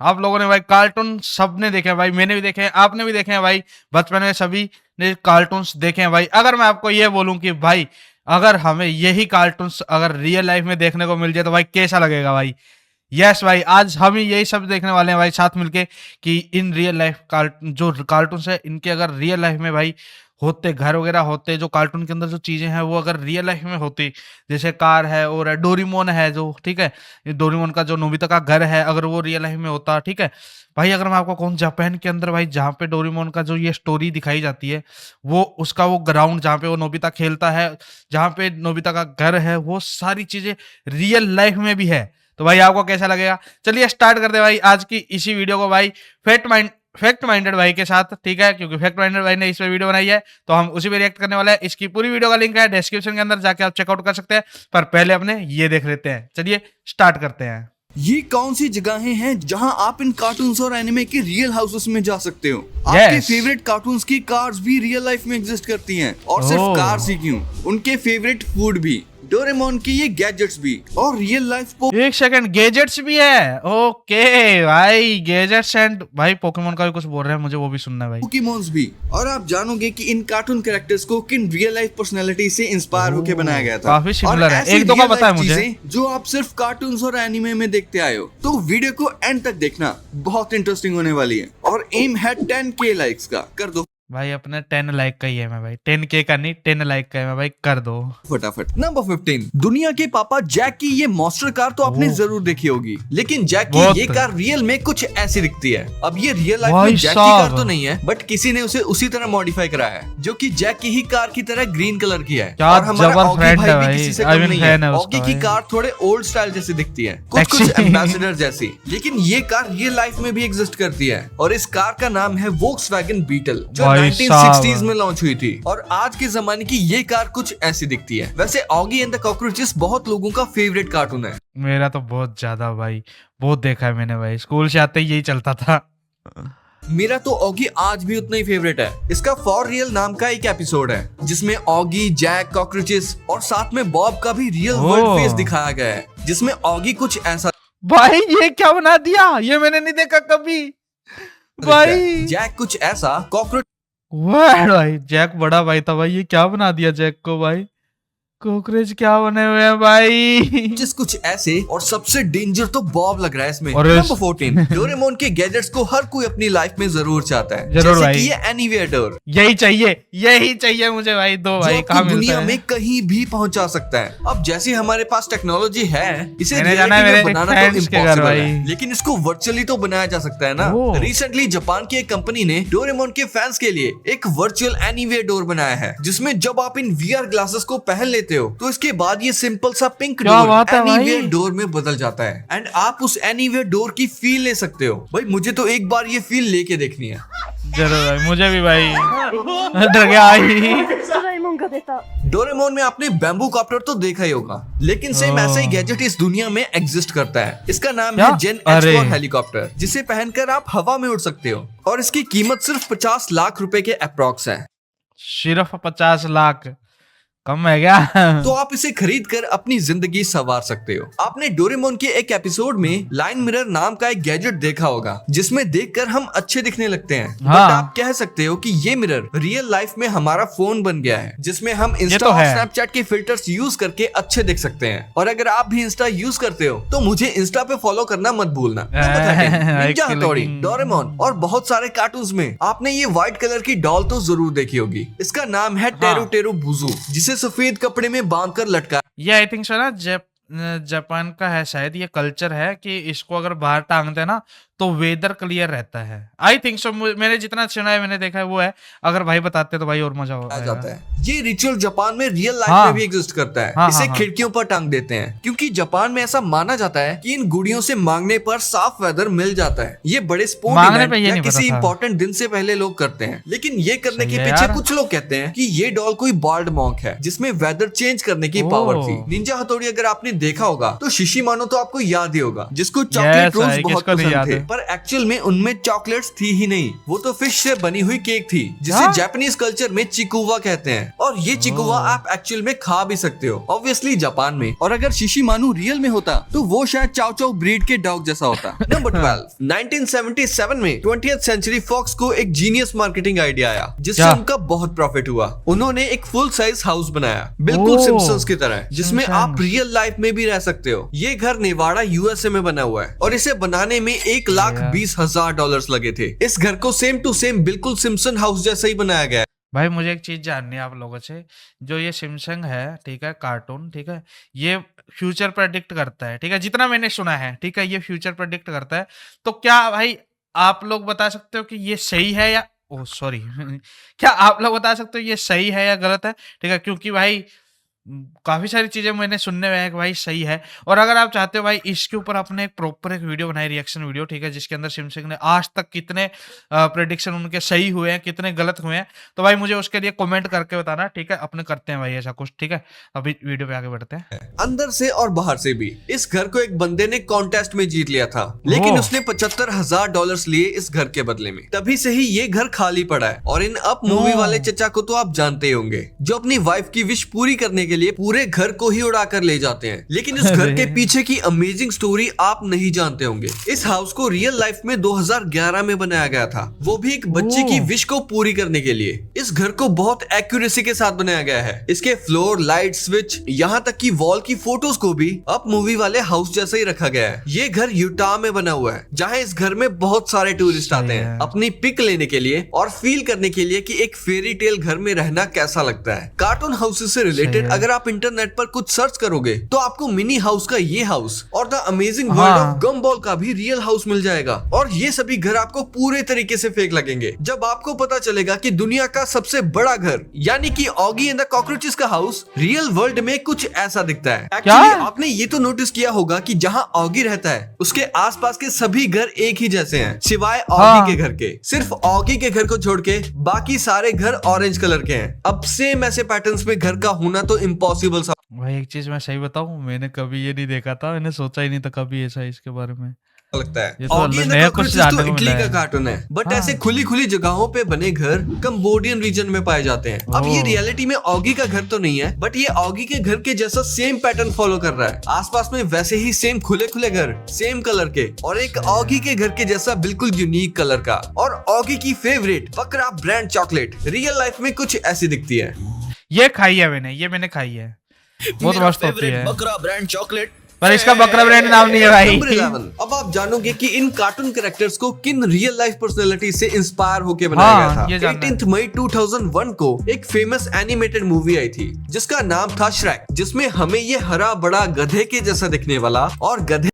आप लोगों ने भाई कार्टून सबने देखे हैं भाई, मैंने भी देखे हैं, आपने भी देखे हैं भाई, बचपन में सभी ने कार्टून्स देखे हैं भाई। अगर मैं आपको ये बोलूं कि भाई अगर हमें यही कार्टून्स अगर रियल लाइफ में देखने को मिल जाए तो भाई कैसा लगेगा भाई। यस भाई, आज हम ही यही सब देखने वाले हैं भाई साथ मिलके कि इन रियल लाइफ जो कार्टून्स है इनके अगर रियल लाइफ में भाई होते, घर वगैरह होते, जो कार्टून के अंदर जो चीजें हैं वो अगर रियल लाइफ में होती, जैसे कार है और डोरीमोन है जो, ठीक है, ये डोरीमोन का जो नोबिता का घर है अगर वो रियल लाइफ में होता, ठीक है भाई। अगर मैं आपको कहूँ जापान के अंदर भाई जहाँ पे डोरीमोन का जो ये स्टोरी दिखाई जाती है, वो उसका वो ग्राउंड जहाँ पे वो नोबिता खेलता है, जहाँ पे नोबिता का घर है, वो सारी चीजें रियल लाइफ में भी है। तो भाई आपको कैसा लगेगा? चलिए स्टार्ट करते हैं भाई आज की इसी वीडियो को भाई फैक्ट माइंडेड भाई के साथ, ठीक है, क्योंकि फैक्ट माइंडेड भाई ने इस पे वीडियो बनाई है तो हम उसी पे रिएक्ट करने वाले हैं। इसकी पूरी वीडियो का लिंक है डिस्क्रिप्शन के अंदर, जाके आप चेकआउट कर सकते हैं, पर पहले अपने ये देख लेते हैं। चलिए स्टार्ट करते हैं। ये कौन सी जगहें हैं जहां आप इन कार्टून्स और एनिमे के रियल हाउसेस में जा सकते हो? आपके फेवरेट कार्टून्स की कार्स भी रियल लाइफ में एग्जिस्ट करती हैं, और सिर्फ कार्स ही क्यों, उनके फेवरेट फूड भी, डोरेमोन की ये गैजेट्स भी, और रियल लाइफ एक सेकंड, गैजेट्स भी है? ओके भाई, गैजेट्स एंड भाई पोकेमोन का भी कुछ बोल रहे हैं, मुझे वो भी सुनना है भाई। पोकेमोन्स भी, और आप जानोगे कि इन कार्टून कैरेक्टर्स को किन रियल लाइफ पर्सनालिटी से इंस्पायर होकर बनाया गया था। काफी सिमिलर है, एक दो का पता है मुझे, जो आप सिर्फ कार्टून्स और एनिमे में देखते आए हो। तो वीडियो को एंड तक देखना, बहुत इंटरेस्टिंग होने वाली है। और एम है 10K लाइक्स का, कर दो भाई। अपने 10 लाइक का ही है मैं भाई, 10K का नहीं 10 लाइक का है मैं भाई, कर दो फटाफट। नंबर 15, दुनिया के पापा जैक की ये मॉन्स्टर कार तो आपने जरूर देखी होगी, लेकिन जैक की ये कार रियल में कुछ ऐसी दिखती है। अब ये रियल लाइफ में जैक की कार तो नहीं है, बट किसी ने उसे उसी तरह मॉडिफाई करा है, जो कि जैक की ही कार की तरह ग्रीन कलर की है। और हमारा ऑगी भाई भी किसी से कम नहीं है। ऑगी की कार थोड़े ओल्ड स्टाइल जैसी दिखती है, कुछ एम्बेसडर जैसी, लेकिन ये कार रियल लाइफ में भी एग्जिस्ट करती है। और इस कार का नाम है वोक्सवैगन बीटल, जो 1960s में लॉन्च हुई थी। और आज के जमाने की ये कार कुछ ऐसी दिखती है। वैसे ऑगी एंड द कॉकरोचेस बहुत लोगों का फेवरेट कार्टून है। मेरा तो बहुत ज्यादा भाई, बहुत देखा है मैंने भाई, स्कूल से आते ही यही चलता था। मेरा तो ऑगी आज भी उतना ही फेवरेट है। इसका फॉर रियल नाम का एक एपिसोड है जिसमें ऑगी, जैक, कॉकरोचेस और साथ में बॉब का भी रियल वर्ल्ड फेस दिखाया गया है, जिसमें ऑगी कुछ ऐसा। भाई ये क्या बना दिया, ये मैंने नहीं देखा कभी भाई। जैक कुछ ऐसा, कॉकरोच वाह भाई, जैक बड़ा भाई था भाई, ये क्या बना दिया जैक को भाई, कॉकरोच क्या बने हुए हैं भाई। जिस कुछ ऐसे, और सबसे डेंजर तो बॉब लग रहा है इसमें। नंबर 14, डोरेमोन के गैजेट्स को हर कोई अपनी लाइफ में जरूर चाहता है, जरूर जैसे भाई। कि ये एनीवेयर डोर, यही चाहिए मुझे भाई, दो भाई, कहाँ मिलता दुनिया है? में कहीं भी पहुंचा सकता है। अब जैसे हमारे पास टेक्नोलॉजी है, इसे जाना है बनाना तो इम्पॉसिबल है, लेकिन इसको वर्चुअली तो बनाया जा सकता है ना। रिसेंटली जापान की एक कंपनी ने डोरेमोन के फैंस के लिए एक वर्चुअल एनीवेयर डोर बनाया है, जिसमें जब आप इन VR ग्लासेस को पहन लेते हो तो इसके बाद ये सिंपल सा पिंक डोर एनीवेयर डोर में बदल जाता है, एंड आप उस एनीवेयर डोर की फील ले सकते हो। भाई मुझे तो एक बार ये फील लेके देखनी है। जरूर भाई, मुझे भी भाई, डर गया डोरेमोन में आपने बैम्बू कॉप्टर तो देखा ही होगा, लेकिन सेम ऐसा ही गैजेट इस दुनिया में एग्जिस्ट करता है। इसका नाम है जेन H4 हेलीकॉप्टर, जिसे पहनकर आप हवा में उड़ सकते हो, और इसकी कीमत सिर्फ 50 लाख रुपए के अप्रॉक्स है। सिर्फ 50 लाख कम है क्या? तो आप इसे खरीद कर अपनी जिंदगी संवार सकते हो। आपने डोरेमोन के एक एपिसोड में लाइन मिरर नाम का एक गैजेट देखा होगा, जिसमें देखकर हम अच्छे दिखने लगते हैं। बट आप कह सकते हो कि ये मिरर रियल लाइफ में हमारा फोन बन गया है, जिसमें हम इंस्टा और स्नैपचैट के फिल्टर्स यूज करके अच्छे दिख सकते हैं। और अगर आप भी इंस्टा यूज करते हो तो मुझे इंस्टा पे फॉलो करना मत भूलना। निंजा हथौड़ी, डोरेमोन और बहुत सारे कार्टून्स में आपने ये व्हाइट कलर की डॉल तो जरूर देखी होगी। इसका नाम है टेरू टेरू बुजू, जिसे सफेद कपड़े में बांधकर लटका। ये आई थिंक सो ना जापान का है शायद, ये कल्चर है कि इसको अगर बाहर टांगते हैं ना तो वेदर क्लियर रहता है। आई थिंक सो, मैंने जितना सुना है, मैंने देखा है वो है। अगर भाई बताते तो भाई और मजा हो जाता है। ये रिचुअल जापान में रियल लाइफ में भी एग्जिस्ट करता है। इसे खिड़कियों पर टांग देते हैं, क्योंकि जापान में ऐसा माना जाता है कि इन गुड़ियों से मांगने पर साफ वेदर मिल जाता है। ये बड़े स्पोर्ट इवेंट या किसी इंपॉर्टेंट दिन से पहले लोग करते हैं, लेकिन ये करने के पीछे कुछ लोग कहते हैं कि ये डॉल कोई बाल्ड मॉन्क है, जिसमें वेदर चेंज करने की पावर थी। निंजा हथौड़ी अगर आपने देखा होगा तो शिशिमानो तो आपको याद ही होगा, जिसको चॉकलेट रोल्स बहुत पसंद थे, पर एक्चुअल में उनमें चॉकलेट्स थी ही नहीं, वो तो फिश से बनी हुई केक थी, जिसे जापानीज कल्चर में चिकुवा कहते हैं। और ये चिकुवा आप एक्चुअल में खा भी सकते हो, ऑब्वियसली जापान में। और अगर शिशिमानु रियल में होता तो वो शायद चाओ चाओ ब्रीड के डॉग जैसा होता। नंबर 12, 1977 में 20th सेंचुरी फॉक्स को एक जीनियस मार्केटिंग आइडिया आया, जिससे उनका बहुत प्रॉफिट हुआ। उन्होंने एक फुल साइज हाउस बनाया, बिल्कुल सिम्पसन्स की तरह, जिसमें आप रियल लाइफ में भी रह सकते हो। ये घर नेवाडा यूएसए में बना हुआ है और इसे बनाने में $1,20,000 लगे थे। इस घर को सेम टू सेम बिल्कुल सिम्पसन हाउस जैसा ही बनाया गया है। भाई मुझे एक चीज जाननी है आप लोगों से, जो ये सिमसंग है, ठीक है, कार्टून, ठीक है, ये फ्यूचर प्रेडिक्ट करता है, ठीक है, जितना मैंने सुना है, ठीक है, ये फ्यूचर प्रेडिक्ट करता है, तो क्या भाई आप लोग बता सकते हो कि ये सही है या ओह सॉरी क्या आप लोग बता सकते हो ये सही है या गलत है? ठीक है, क्योंकि भाई काफी सारी चीजें मैंने सुनने में है कि भाई सही है। और अगर आप चाहते हो भाई इसके ऊपर अपने एक प्रॉपर एक वीडियो बनाए, रिएक्शन वीडियो, ठीक है, जिसके अंदर सिमसंग ने आज तक कितने प्रेडिक्शन उनके सही हुए हैं, कितने गलत हुए हैं, तो भाई मुझे उसके लिए कमेंट करके बताना, ठीक है। अपने करते हैं भाई ऐसा कुछ, ठीक है। अभी वीडियो पे आगे बढ़ते हैं। अंदर से और बाहर से भी इस घर को एक बंदे ने कॉन्टेस्ट में जीत लिया था, लेकिन उसने $75,000 लिए इस घर के बदले में। तभी से ही ये घर खाली पड़ा है। और इन अप मूवी वाले चचा को तो आप जानते ही होंगे, जो अपनी वाइफ की विश पूरी करने के लिए पूरे घर को ही उड़ा कर ले जाते हैं। लेकिन इस घर के पीछे की अमेजिंग स्टोरी आप नहीं जानते होंगे। इस हाउस को रियल लाइफ में 2011 में बनाया गया था, वो भी एक बच्चे की विश को पूरी करने के लिए। इस घर को बहुत एक्यूरेसी के साथ बनाया गया है। इसके फ्लोर, लाइट, स्विच, यहाँ तक कि वॉल की फोटोज को भी अप मूवी वाले हाउस जैसा ही रखा गया है। ये घर यूटा में बना हुआ है, जहाँ इस घर में बहुत सारे टूरिस्ट आते हैं अपनी पिक लेने के लिए और फील करने के लिए कि एक फेरी टेल घर में रहना कैसा लगता है। कार्टून हाउसेस से रिलेटेड अगर आप इंटरनेट पर कुछ सर्च करोगे तो आपको मिनी हाउस का ये हाउस और द अमेजिंग वर्ल्ड ऑफ गम्बॉल का भी रियल हाउस मिल जाएगा। और ये सभी घर आपको पूरे तरीके से फेक लगेंगे जब आपको पता चलेगा कि दुनिया का सबसे बड़ा घर यानी कि ऑगी एंड द कॉकरोचेस का हाउस रियल वर्ल्ड में कुछ ऐसा दिखता है। एक्चुअली आपने ये तो नोटिस किया होगा कि जहाँ ऑगी रहता है उसके आसपास के सभी घर एक ही जैसे हैं, सिवाय ऑगी के घर के। सिर्फ ऑगी के घर को छोड़ के बाकी सारे घर ऑरेंज कलर के हैं। अब सेम ऐसे पैटर्न्स में घर का होना तो इम्पॉसिबल सा। भाई एक चीज मैं सही बताऊं, मैंने कभी ये नहीं देखा था, मैंने सोचा ही नहीं था कभी ऐसा इसके बारे में लगता है। ये तो नया कुछ जानने को इटली मिला का है। कार्टून है, बट ऐसे खुली खुली जगहों पे बने घर कंबोडियन रीजन में पाए जाते हैं। अब ये रियलिटी में ऑगी का घर तो नहीं है, बट ये ऑगी के घर के जैसा सेम पैटर्न फॉलो कर रहा है। आसपास में वैसे ही सेम खुले खुले घर, सेम कलर के, और एक ऑगी के घर के जैसा बिल्कुल यूनिक कलर का। और ऑगी की फेवरेट बकरा ब्रांड चॉकलेट रियल लाइफ में कुछ ऐसी दिखती है। ये खाई है मैंने, ये मैंने खाई है, बहुत मस्त होती है। बकरा ब्रांड चॉकलेट, पर इसका बकरा ब्रांड नाम नहीं है भाई। नंबर 11, अब आप जानोगे कि इन कार्टून कैरेक्टर्स को किन रियल लाइफ पर्सनैलिटी से इंस्पायर होकर बनाया गया था। 18 मई 2001 को एक फेमस एनिमेटेड मूवी आई थी जिसका नाम था श्रेक, जिसमें हमें ये हरा बड़ा गधे के जैसा दिखने वाला और गधे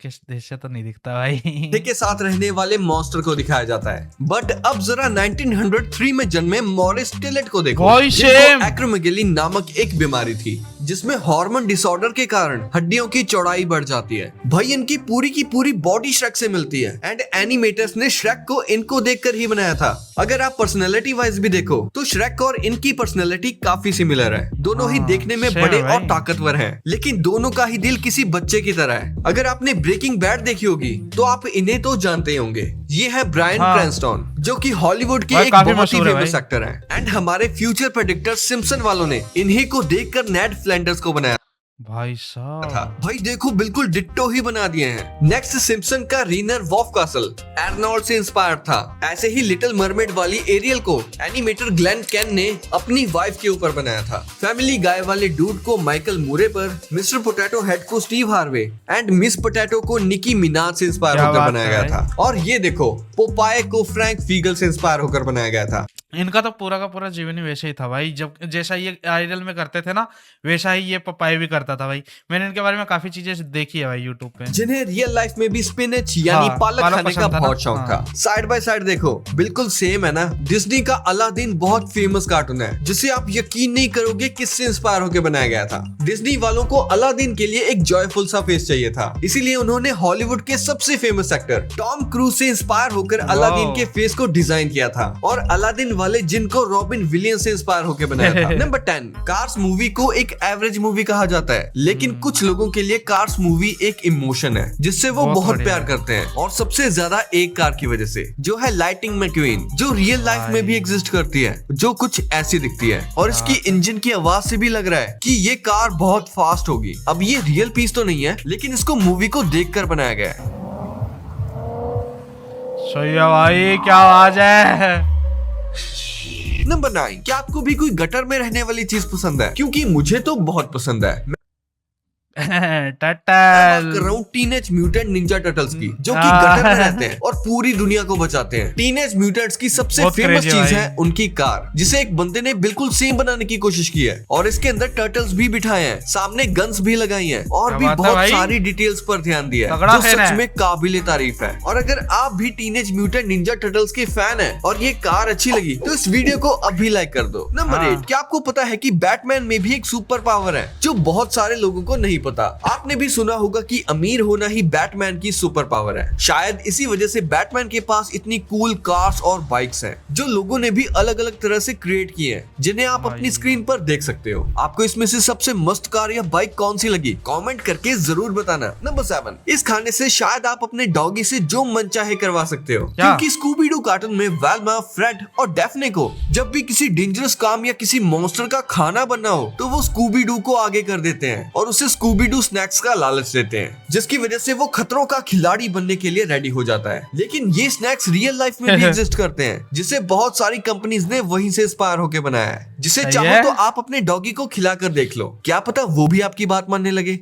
किस देश से तो नहीं दिखता भाई के साथ रहने वाले मॉन्स्टर को दिखाया जाता है। बट अब जरा 1903 में जन्मे मॉरिस टिलेट को देखो, जिसको एक्रोमेगेली नामक एक बीमारी थी जिसमें हार्मोन डिसऑर्डर के कारण हड्डियों की चौड़ाई बढ़ जाती है। भाई इनकी पूरी की पूरी बॉडी श्रेक से मिलती है एंड एनिमेटर्स ने श्रेक को इनको देखकर ही बनाया था। अगर आप पर्सनैलिटी वाइज भी देखो तो श्रेक और इनकी पर्सनैलिटी काफी सिमिलर है। दोनों ही देखने में बड़े और ताकतवर हैं, लेकिन दोनों का ही दिल किसी बच्चे की तरह है। अगर आपने ब्रेकिंग बैड देखी होगी तो आप इन्हें तो जानते ही होंगे। ये है ब्रायन क्रैनस्टन, जो कि हॉलीवुड के एक बहुत ही फेमस एक्टर हैं। एंड हमारे फ्यूचर प्रेडिक्टर सिम्पसन वालों ने इन्हीं को देखकर नेड फ्लैंडर्स को बनाया भाई साहब। भाई देखो बिल्कुल डिट्टो ही बना दिए हैं। नेक्स्ट सिम्पसन का रीनर वॉफ कासल एर्नोल्ड से इंस्पायर्ड था। ऐसे ही लिटिल मरमेड वाली एरियल को एनिमेटर ग्लेन कैन ने अपनी वाइफ के ऊपर बनाया था। फैमिली गाय वाले डूड को माइकल मूरे पर, मिस्टर पोटैटो हेड को Steve Harvey and miss potato को निकी मिनाज से इंस्पायर होकर बनाया गया था। और ये देखो पोपाए को फ्रैंक फीगल से इंस्पायर होकर बनाया गया था। इनका तो पूरा का पूरा जीवन ही वैसे ही था भाई, जब जैसा ये आइडल में करते थे ना वैसा ही ये पपाई भी करता था भाई। मैंने इनके बारे में काफी चीजें देखी है भाई यूट्यूब पे। जिन्हें रियल लाइफ में भी स्पिनच यानी पालक खाने का बहुत शौक था। साइड बाय साइड देखो, बिल्कुल सेम है ना। डिज्नी का अलादीन बहुत फेमस कार्टून है जिसे आप यकीन नहीं करोगे किससे इंस्पायर होकर बनाया गया था। डिज्नी वालों को अलादीन के लिए एक जॉयफुल सा फेस चाहिए था, इसीलिए उन्होंने हॉलीवुड के सबसे फेमस एक्टर टॉम क्रूज से इंस्पायर होकर अलादीन के फेस को डिजाइन किया था और अलादीन वाले जिनको रॉबिन विलियम्स से इंस्पायर होकर बनाया था। नंबर 10, कार्स मूवी को एक एवरेज मूवी कहा जाता है, लेकिन कुछ लोगों के लिए कार्स मूवी एक इमोशन है जिससे वो बहुत प्यार करते हैं, और सबसे ज्यादा एक कार की वजह से, जो है लाइटिंग मैक्वीन, जो रियल लाइफ में भी एग्जिस्ट करती है, जो कुछ ऐसी दिखती है और इसकी इंजन की आवाज से भी लग रहा है कि ये कार बहुत फास्ट होगी। अब ये रियल पीस तो नहीं है, लेकिन इसको मूवी को देखकर बनाया गया है। सही है भाई, क्या आवाज है। नंबर 9, क्या आपको भी कोई गटर में रहने वाली चीज पसंद है? क्योंकि मुझे तो बहुत पसंद है। टर्टल। कर रहा हूँ टीनेज म्यूटेंट निंजा टर्टल्स की, जो कि गटर में रहते हैं और पूरी दुनिया को बचाते हैं। टीनेज म्यूटेंट्स की सबसे फेमस चीज है उनकी कार, जिसे एक बंदे ने बिल्कुल सेम बनाने की कोशिश की है और इसके अंदर टर्टल्स भी बिठाए हैं, सामने गन्स भी लगाई हैं और भी बहुत सारी डिटेल्स पर ध्यान दिया है, जो सच में काबिले तारीफ है। और अगर आप भी टीनेज म्यूटेंट निंजा टर्टल्स के फैन हैं और ये कार अच्छी लगी तो इस वीडियो को अभी लाइक कर दो। नंबर 8, क्या आपको पता है कि बैटमैन में भी एक सुपर पावर है जो बहुत सारे लोगों को नहीं पता। आपने भी सुना होगा कि अमीर होना ही बैटमैन की सुपर पावर है। शायद इसी वजह से बैटमैन के पास इतनी कूल कार्स और बाइक्स हैं, जो लोगों ने भी अलग अलग तरह से क्रिएट किए हैं, जिन्हें आप अपनी स्क्रीन पर देख सकते हो। आपको इसमें से सबसे मस्त कार या बाइक कौन सी लगी, कमेंट करके जरूर बताना। नंबर 7, इस खाने से शायद आप अपने डॉगी से जो मन चाहे करवा सकते हो, क्योंकि स्कूबी डू कार्टून में वेल्मा, फ्रेड और डेफ्ने को जब भी किसी डेंजरस काम या किसी मॉन्स्टर का खाना बनना हो तो वो स्कूबी डू को आगे कर देते हैं और उसे स्कूबी डू स्नैक्स का लालच देते हैं, जिसकी वजह से वो खतरों का खिलाड़ी बनने के लिए रेडी हो जाता है। लेकिन ये स्नैक्स रियल लाइफ में भी एग्जिस्ट करते हैं, जिसे बहुत सारी कंपनीज ने वहीं से इंस्पायर होकर बनाया है, जिसे चाहो तो आप अपने डॉगी को खिलाकर देख लो, क्या पता वो भी आपकी बात मानने लगे।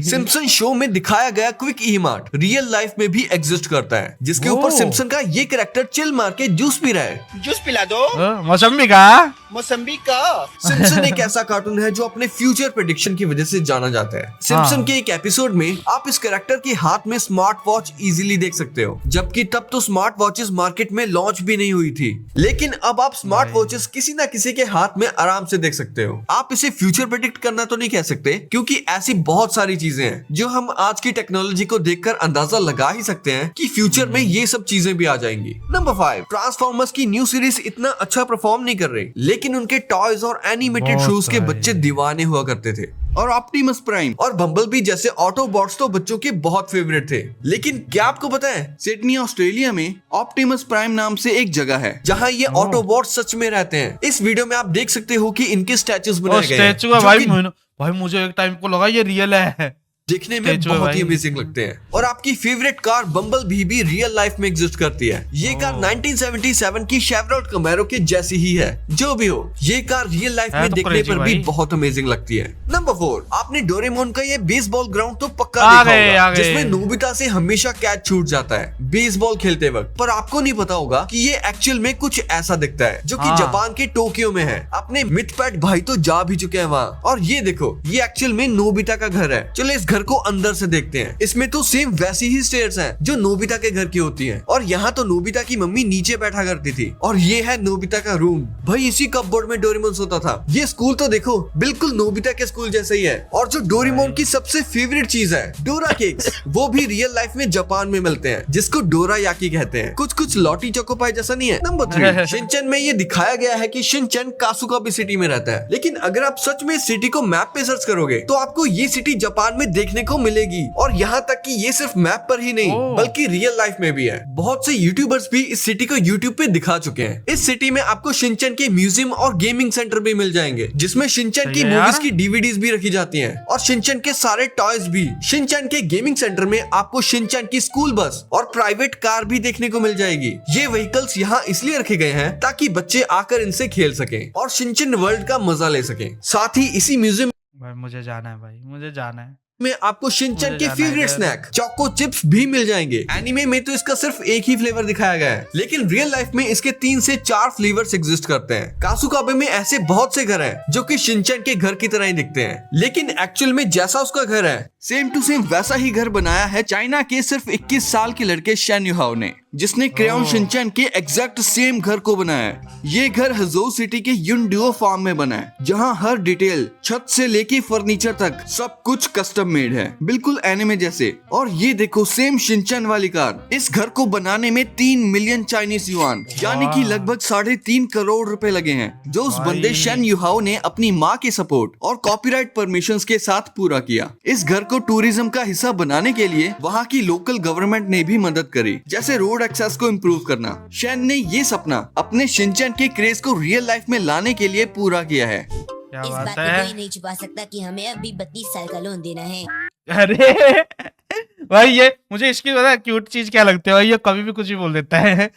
सिम्पसन शो में दिखाया गया quick e mart real life में भी एग्जिस्ट करता है, जिसके ऊपर सिम्पसन का ये कैरेक्टर चिल मार के जूस पी रहा है। जूस पिला दो। मौसमी का। सिम्पसन एक ऐसा कार्टून है जो अपने फ्यूचर प्रेडिक्शन की वजह से जाना जाता है। सिम्पसन के एक एपिसोड में आप इस कैरेक्टर के हाथ में स्मार्ट वॉच इजीली देख सकते हो, जबकि तब तो स्मार्ट वॉचेस मार्केट में लॉन्च भी नहीं हुई थी। लेकिन अब आप स्मार्ट वॉचेस किसी न किसी के हाथ में आराम से देख सकते हो। आप इसे फ्यूचर प्रेडिक्ट करना तो नहीं कह सकते, क्योंकि ऐसी बहुत सारी चीजें हैं जो हम आज की टेक्नोलॉजी को देखकर अंदाजा लगा ही सकते हैं कि फ्यूचर में ये सब चीजें भी आ जाएंगी। नंबर 5, ट्रांसफॉर्मर्स की न्यू सीरीज इतना अच्छा परफॉर्म नहीं कर रही, लेकिन उनके टॉयज और एनिमेटेड शोज के बच्चे दीवाने हुआ करते थे। और ऑप्टिमस प्राइम और बम्बलबी जैसे ऑटोबॉट्स तो बच्चों के बहुत फेवरेट थे। लेकिन क्या आपको पता है, सिडनी ऑस्ट्रेलिया में ऑप्टिमस प्राइम नाम से एक जगह है जहां ये ऑटोबॉट सच में रहते हैं। इस वीडियो में आप देख सकते हो कि इनके स्टैचूज बनाए गए हैं। स्टैचू भाई मुझे एक टाइम को लगा ये रियल है, देखने में बहुत ही अमेजिंग लगते हैं। और आपकी फेवरेट कार बम्बलबी भी रियल लाइफ में एग्जिस्ट करती है। ये कार 1977 की शेवरॉलेट कैमेरो के जैसी ही है। जो भी हो, ये कार रियल लाइफ में देखने पर भी बहुत अमेजिंग लगती है। नंबर 4, आपने डोरेमोन का ये बेसबॉल ग्राउंड तो पक्का देखा होगा, जिसमें नोबिता से हमेशा कैच छूट जाता है बेसबॉल खेलते वक्त। पर आपको नहीं पता होगा कि ये एक्चुअल में कुछ ऐसा दिखता है, जो कि जापान के टोक्यो में है। अपने मिथपैट भाई तो जा भी चुके हैं वहाँ। और ये देखो, ये एक्चुअल में नोबिता का घर है। चलो इस घर को अंदर से देखते हैं। इसमें तो सेम वैसी ही स्टेयर्स हैं जो नोबिता के घर की होती हैं। और यहाँ तो नोबिता की मम्मी नीचे बैठा करती थी। और ये है नोबिता का रूम। भाई इसी कपबोर्ड में डोरेमोन सोता था। ये स्कूल तो देखो, बिल्कुल नोबिता के स्कूल जैसे ही है। और जो डोरेमोन की सबसे फेवरेट चीज है, डोरा केक्स, वो भी रियल लाइफ में जापान में मिलते हैं, जिसको डोरा याकी कहते हैं। कुछ लॉटी चोकोपाई जैसा नहीं है। नंबर 3, शिनचैन में ये दिखाया गया है कि शिनचैन कासुकाबे सिटी में रहता है। लेकिन अगर आप सच में सिटी को मैप पे सर्च करोगे तो आपको ये सिटी जापान में देखने को मिलेगी। और यहाँ तक कि ये सिर्फ मैप पर ही नहीं बल्कि रियल लाइफ में भी है। बहुत से यूट्यूबर्स भी इस सिटी को यूट्यूब पे दिखा चुके हैं। इस सिटी में आपको शिनचैन के म्यूजियम और गेमिंग सेंटर भी मिल जाएंगे, जिसमें शिनचैन की मूवीज की डीवीडीज भी रखी जाती हैं और शिनचैन के सारे टॉयज भी। शिनचैन के गेमिंग सेंटर में आपको शिनचैन की स्कूल बस और प्राइवेट कार भी देखने को मिल जाएगी। ये व्हीकल्स यहाँ इसलिए रखे गए हैं ताकि बच्चे आकर इनसे खेल सकें और शिनचैन वर्ल्ड का मजा ले सकें। साथ ही इसी म्यूजियम भाई मुझे जाना है, भाई मुझे जाना है में आपको शिनचैन के फेवरेट स्नैक चोको चिप्स भी मिल जाएंगे। एनिमे में तो इसका सिर्फ एक ही फ्लेवर दिखाया गया है, लेकिन रियल लाइफ में इसके 3 से 4 फ्लेवर्स एग्जिस्ट करते हैं। कासुकाबे में ऐसे बहुत से घर हैं जो कि शिनचैन के घर की तरह ही दिखते हैं, लेकिन एक्चुअल में जैसा उसका घर है सेम टू सेम वैसा ही घर बनाया है चाइना के सिर्फ 21 साल के लड़के शेन युहाओ ने, जिसने क्रेयॉन शिनचैन के एग्जैक्ट सेम घर को बनाया है। ये घर हजोउ सिटी के युनडुओ फार्म में बना है, जहाँ हर डिटेल छत से लेके फर्नीचर तक सब कुछ कस्टम मेड है, बिल्कुल एनिमे जैसे। और ये देखो सेम शिनचैन वाली कार। इस घर को बनाने में 3 मिलियन चाइनीज युआन यानी कि लगभग 3.5 करोड़ रुपए लगे हैं, जो उस बंदे शेन युहाओ ने अपनी माँ के सपोर्ट और कॉपीराइट परमिशंस के साथ पूरा किया। इस घर को टूरिज्म का हिस्सा बनाने के लिए वहाँ की लोकल गवर्नमेंट ने भी मदद करी, जैसे रोड एक्सेस को इम्प्रूव करना। शेन ने ये सपना अपने शिनचैन के क्रेज को रियल लाइफ में लाने के लिए पूरा किया है। क्या इस बात बात को है। कोई नहीं छुपा सकता कि हमें अभी 32 साल का लोन देना है। अरे भाई ये मुझे इसकी पता क्यूट चीज क्या लगती है भाई, ये कभी भी कुछ भी बोल देता है।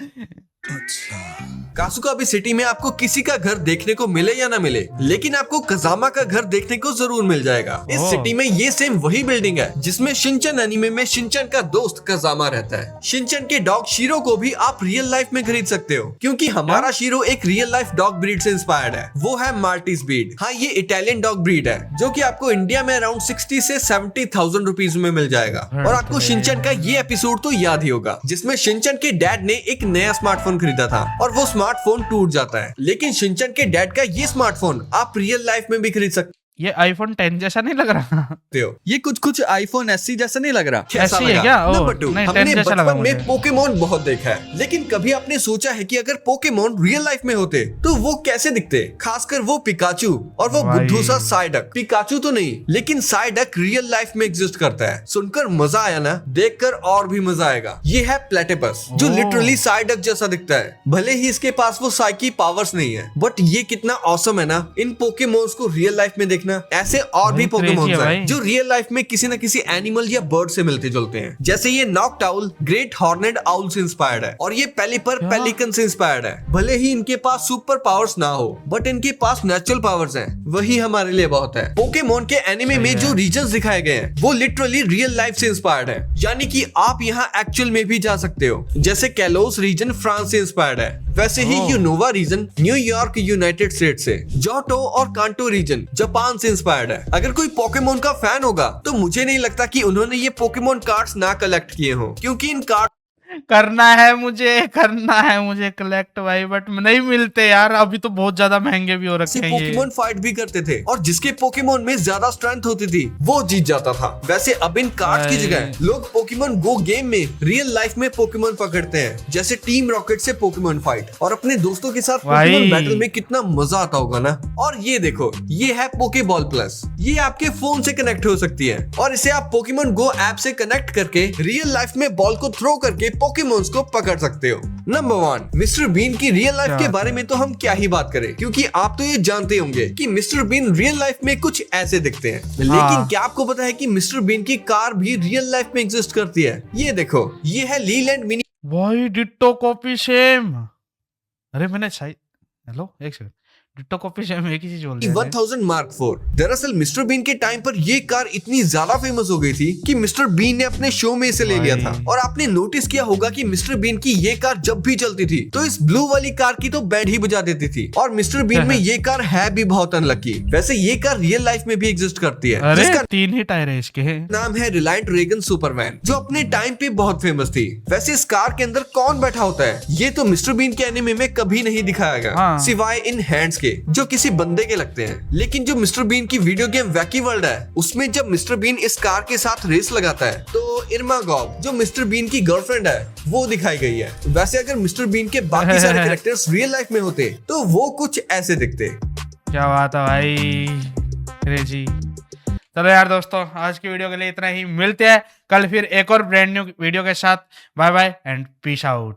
कासुका अभी सिटी में आपको किसी का घर देखने को मिले या ना मिले, लेकिन आपको कजामा का घर देखने को जरूर मिल जाएगा। इस ओह। सिटी में ये सेम वही बिल्डिंग है जिसमें शिनचैन एनीमे में शिनचैन का दोस्त कजामा रहता है। शिनचैन के डॉग शीरो को भी आप रियल लाइफ में खरीद सकते हो, क्योंकि हमारा शीरो एक रियल लाइफ डॉग ब्रीड से इंस्पायर्ड है। वो है माल्टीज ब्रीड। हाँ, ये इटालियन डॉग ब्रीड है जो कि आपको इंडिया में अराउंड 60 से 70,000 रुपीज में मिल जाएगा। और आपको शिनचैन का ये एपिसोड तो याद ही होगा जिसमें शिनचैन के डैड ने एक नया स्मार्टफोन खरीदा था और वो स्मार्टफोन टूट जाता है, लेकिन शिनचैन के डैड का ये स्मार्टफोन आप रियल लाइफ में भी खरीद सकते ये आईफोन 10 जैसा नहीं लग रहा। हो। ये कुछ आईफोन SE जैसा नहीं लग रहा। कैसा ऐसी है लगा? क्या? ओह, नंबर 2, नहीं, हमने 10 जैसा लगा बचपन में मुझे। पोकेमोन बहुत देखा है, लेकिन कभी आपने सोचा है कि अगर पोकेमोन रियल लाइफ में होते तो वो कैसे दिखते? खासकर वो पिकाचू और वो भाई। बुद्धू सा साइडक। पिकाचू तो नहीं, लेकिन साइडक रियल लाइफ में एग्जिस्ट करता है। सुनकर मजा आया ना? देखकर और भी मजा आएगा। ये है प्लेटिपस, जो ओह। लिटरली साइडक जैसा दिखता है। भले ही इसके पास वो साइकी पावर्स नहीं है, बट ये कितना ऑसम है ना इन पोकेमोन्स को रियल लाइफ में देखना। ऐसे और भी बहुत crazy पोकेमोन्स है भाई। हैं जो रियल लाइफ में किसी न किसी एनिमल या बर्ड से मिलते जुलते हैं। जैसे ये नॉकटाउल ग्रेट हॉर्नेड आउल से इंस्पायर्ड है और ये पेलिपर क्या? पेलिकन से इंस्पायर्ड है। भले ही इनके पास सुपर पावर्स ना हो, बट इनके पास नेचुरल पावर्स हैं, वही हमारे लिए बहुत है। पोकेमोन के एनिमे में जो रीजन्स दिखाए गए हैं वो लिटरली रियल लाइफ से इंस्पायर्ड है, यानी कि आप यहाँ एक्चुअल में भी जा सकते हो। जैसे कैलोस रीजन फ्रांस से इंस्पायर्ड है, वैसे ही oh. Unova region New York United State से, जोटो और कांटो रीजन जापान से इंस्पायर्ड है। अगर कोई पोकेमोन का फैन होगा तो मुझे नहीं लगता कि उन्होंने ये पोकेमोन कार्ड्स ना कलेक्ट किए हों, क्योंकि इन कार्ड करना है मुझे कलेक्ट भाई, बट नहीं मिलते यार। अभी तो बहुत ज्यादा महंगे भी हो से रखे हैं ये। पोकेमोन फाइट भी करते थे और जिसके पोकेमोन में ज्यादा स्ट्रेंथ होती थी वो जीत जाता था। वैसे अब इन कार्ड्स की भाई। जगह लोग पोकेमोन गो गेम में रियल लाइफ में पोकेमोन पकड़ते हैं, जैसे टीम रॉकेट से पोकेमोन फाइट, और अपने दोस्तों के साथ भाई। पोकेमोन बैटल में कितना मजा आता होगा ना। और ये देखो, ये है पोकेबॉल प्लस। ये आपके फोन से कनेक्ट हो सकती है और इसे आप पोकेमोन गो ऐप से कनेक्ट करके रियल लाइफ में बॉल को थ्रो करके पोकेमोन्स को पकड़ सकते हो। नंबर 1, मिस्टर बीन की रियल लाइफ के बारे में तो हम क्या ही बात करें, क्योंकि आप तो ये जानते होंगे कि मिस्टर बीन रियल लाइफ में कुछ ऐसे दिखते हैं। लेकिन क्या आपको पता है कि मिस्टर बीन की कार भी रियल लाइफ में एग्जिस्ट करती है? ये देखो, ये है लीलैंड मिनी भाई डिट्टो कॉपी सेम। अरे मैंने शायद हेलो एक सेकंड, डिट्टो कॉपी सेम एक ही चीज बोल दिया मैंने। 1000 मार्क 4। दरअसल मिस्टर बीन के टाइम पर ये कार इतनी ज्यादा फेमस हो गई थी कि मिस्टर बीन ने अपने शो में इसे ले लिया था। और आपने नोटिस किया होगा कि मिस्टर बीन की ये कार जब भी चलती थी तो इस ब्लू वाली कार की तो बैंड ही बजा देती थी। और मिस्टर बीन में ये कार है भी बहुत अनलकी। वैसे ये कार रियल लाइफ में भी एग्जिस्ट करती है, अरे जिसका 3 ही टायर है इसके। नाम है रिलायंट रेगन सुपरमैन, जो अपने टाइम पे बहुत फेमस थी। वैसे इस कार के अंदर कौन बैठा होता है ये तो मिस्टर बीन के एनिमे में कभी नहीं दिखाया गया, हाँ। सिवाय इन हैंड्स के जो किसी बंदे के लगते हैं। लेकिन जो मिस्टर बीन की वीडियो गेम वैकी वर्ल्ड है उसमें जब मिस्टर बीन इस कार के साथ रेस लगाता है तो इरमा गॉब जो मिस्टर बीन की गर्लफ्रेंड है वो दिखाई गई है। वैसे अगर मिस्टर बीन के बाकी सारे कैरेक्टर्स रियल लाइफ में होते तो वो कुछ ऐसे दिखते। क्या बात है भाई, क्रेजी। चलो यार दोस्तों, आज की वीडियो के लिए इतना ही। मिलते हैं कल फिर एक और ब्रांड न्यू वीडियो के साथ। Bye bye and peace out.